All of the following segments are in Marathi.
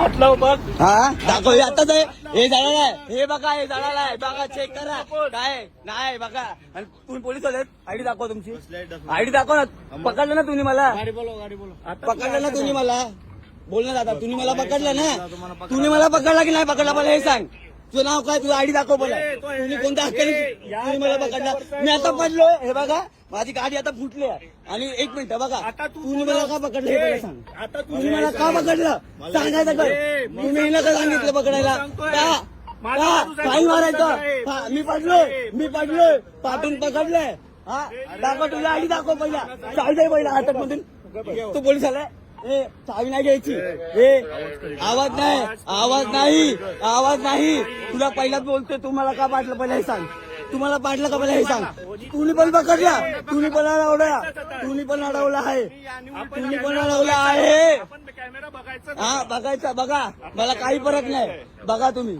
फाटलं बघ. हा दाखव हे आताच आहे. हे झालेलं आहे. हे बघा हे झालेलं आहे. बघा चेक करा काय नाही बघा. आणि तुम्ही पोलीस आलेत. आयडी दाखवा तुमची. आयडी दाखवा ना. पकडलं ना तुम्ही मला. गाडी बोलव. पकडलं ना तुम्ही मला. बोल ना दादा तुम्ही मला पकडलं ना. तुम्ही मला पकडला की नाही पकडला मला हे सांग. तुझं नाव काय तुझं आयडी दाखव मला. तुम्ही कोणत्या हक्काने तुम्ही मला पकडला. मी आता पडलोय. हे बघा माझी गाडी आता फुटली आहे. आणि एक मिनिट बघा तुम्ही मला का पकडलं हे मला सांग. आता तुम्ही मला का पकडलं सांगायचं काय. तुम्ही नका सांगितलं पकडायला का फाईन मारायचं. मी पडलोय पाठून पकडलंय. हा दाखव तुला आयडी दाखव पहिला. चावी दे पहिला हातात मधून. तो पोलीस आलाय. ए चावी नाही घ्यायची. ए आवाज नाही. तुला पहिलाच बोलतोय. तुम्हाला का पाडलं पहिला हे सांग. तुम्हाला पाडलं का पहिला हे सांग. तुम्ही पण पकडला. तुम्ही पण अडवला आहे. कॅमेरा बघायचा. हा बघायचा बघा. मला काही फरक नाही. बघा तुम्ही.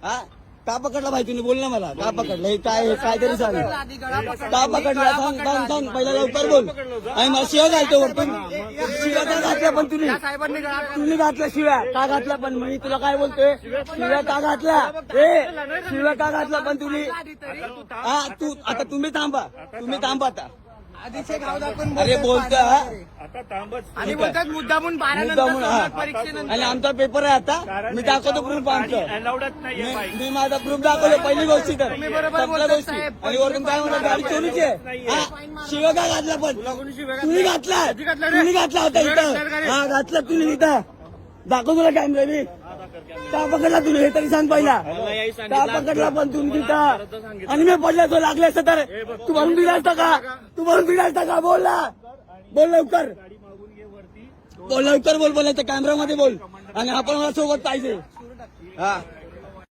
हा का पकडला भाई तुम्ही बोल ना मला. का पकडलं हे काय तरी सांग. का पकडला सांग पहिला लवकर बोल. आणि मला शिव्या घालतो वरतून. शिव्या का घातल्या पण तुम्ही घातल्या शिव्या का घातल्या पण. मी तुला काय बोलतोय शिव्या का घातल्या. शिव्या का घातल्या पण तुम्ही. हा तू आता तुम्ही थांबा आता. अरे बोलतो आता थांबच. आणि बोलतात मुद्दामून आणि आमचा पेपर आहे आता. मी दाखवतो प्रूफ आमचं. अलाउडच नाहीये बाईक. मी माझा प्रूफ दाखवतो पहिली गोष्टी तर. बरोबर सगळ्या बोलतात गोष्टी. साहेब. आणि वरून काय म्हणतात गाडी चोरीची आहे. हा शिव का घातला पण तुम्ही घातला होता इथं. हा घातला तुम्ही इथं. दाखव तुला कॅमेरा मी. का पकडला तुम्ही हे तरी सांग पहिला. का पकडला पण तुम्ही तिथं. आणि मी पडला तो लागले असं तर तू भरून दिला असता का. बोल लवकर बोल बोलायचं कॅमेरामध्ये बोल. आणि आपण मला सोबत पाहिजे. हा